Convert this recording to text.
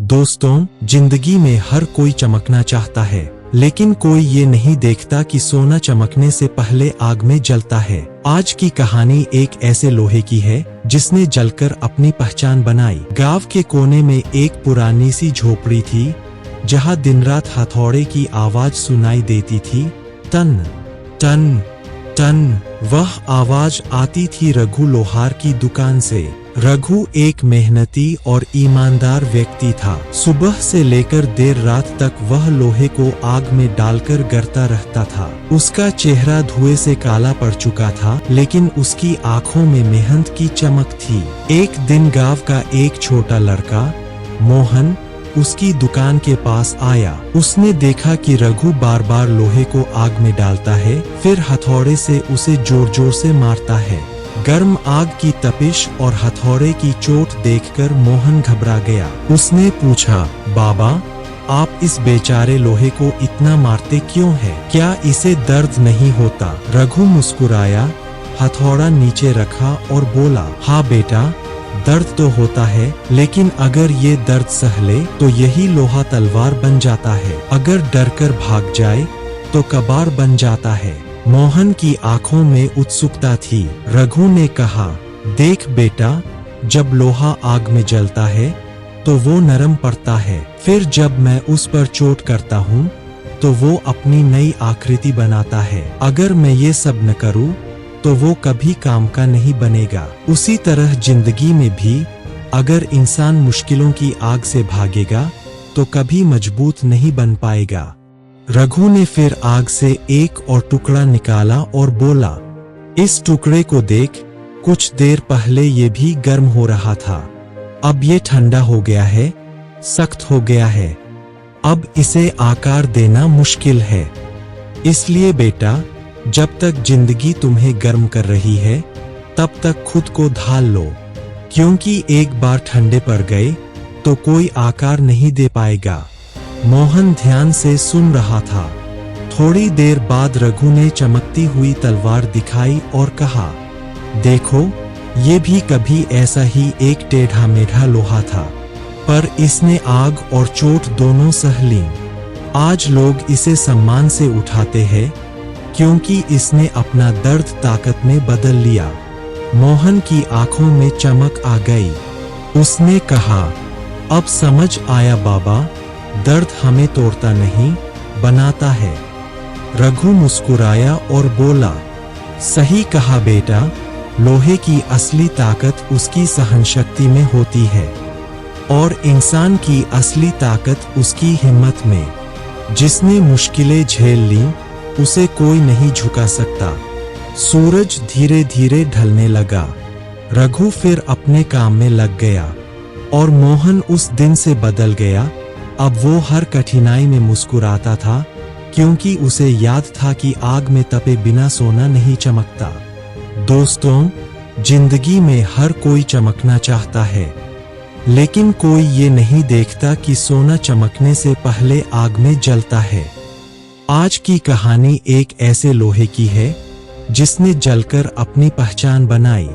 दोस्तों, जिंदगी में हर कोई चमकना चाहता है, लेकिन कोई ये नहीं देखता कि सोना चमकने से पहले आग में जलता है। आज की कहानी एक ऐसे लोहे की है जिसने जलकर अपनी पहचान बनाई। गांव के कोने में एक पुरानी सी झोपड़ी थी, जहां दिन रात हथौड़े की आवाज सुनाई देती थी। टन टन टन। वह आवाज आती थी रघु लोहार की दुकान से। रघु एक मेहनती और ईमानदार व्यक्ति था। सुबह से लेकर देर रात तक वह लोहे को आग में डालकर गरता रहता था। उसका चेहरा धुएं से काला पड़ चुका था, लेकिन उसकी आंखों में मेहनत की चमक थी। एक दिन गांव का एक छोटा लड़का मोहन उसकी दुकान के पास आया। उसने देखा कि रघु बार बार लोहे को आग में डालता है, फिर हथौड़े से उसे जोर जोर से मारता है। गर्म आग की तपिश और हथौड़े की चोट देखकर मोहन घबरा गया। उसने पूछा, बाबा, आप इस बेचारे लोहे को इतना मारते क्यों हैं? क्या इसे दर्द नहीं होता? रघु मुस्कुराया, हथौड़ा नीचे रखा और बोला, हाँ बेटा, दर्द तो होता है, लेकिन अगर ये दर्द सह ले तो यही लोहा तलवार बन जाता है। अगर डरकर भाग जाए तो कबार बन जाता है। मोहन की आंखों में उत्सुकता थी। रघु ने कहा, देख बेटा, जब लोहा आग में जलता है तो वो नरम पड़ता है, फिर जब मैं उस पर चोट करता हूँ तो वो अपनी नई आकृति बनाता है। अगर मैं ये सब न करूँ तो वो कभी काम का नहीं बनेगा। उसी तरह जिंदगी में भी अगर इंसान मुश्किलों की आग से भागेगा तो कभी मजबूत नहीं बन पाएगा। रघु ने फिर आग से एक और टुकड़ा निकाला और बोला, इस टुकड़े को देख, कुछ देर पहले ये भी गर्म हो रहा था, अब ये ठंडा हो गया है, सख्त हो गया है। अब इसे आकार देना मुश्किल है। इसलिए बेटा, जब तक जिंदगी तुम्हें गर्म कर रही है तब तक खुद को ढाल लो, क्योंकि एक बार ठंडे पड़ गए तो कोई आकार नहीं दे पाएगा। मोहन ध्यान से सुन रहा था। थोड़ी देर बाद रघु ने चमकती हुई तलवार दिखाई और कहा, देखो, ये भी कभी ऐसा ही एक टेढ़ा मेढ़ा लोहा था, पर इसने आग और चोट दोनों सह ली। आज लोग इसे सम्मान से उठाते हैं, क्योंकि इसने अपना दर्द ताकत में बदल लिया। मोहन की आंखों में चमक आ गई। उसने कहा, अब समझ आया बाबा, दर्द हमें तोड़ता नहीं, बनाता है। रघु मुस्कुराया और बोला, सही कहा बेटा, लोहे की असली ताकत उसकी सहनशक्ति में होती है, और इंसान की असली ताकत उसकी हिम्मत में। जिसने मुश्किलें झेल ली उसे कोई नहीं झुका सकता। सूरज धीरे धीरे ढलने लगा। रघु फिर अपने काम में लग गया, और मोहन उस दिन से बदल गया। अब वो हर कठिनाई में मुस्कुराता था, क्योंकि उसे याद था कि आग में तपे बिना सोना नहीं चमकता। दोस्तों, जिंदगी में हर कोई चमकना चाहता है, लेकिन कोई ये नहीं देखता कि सोना चमकने से पहले आग में जलता है। आज की कहानी एक ऐसे लोहे की है जिसने जलकर अपनी पहचान बनाई।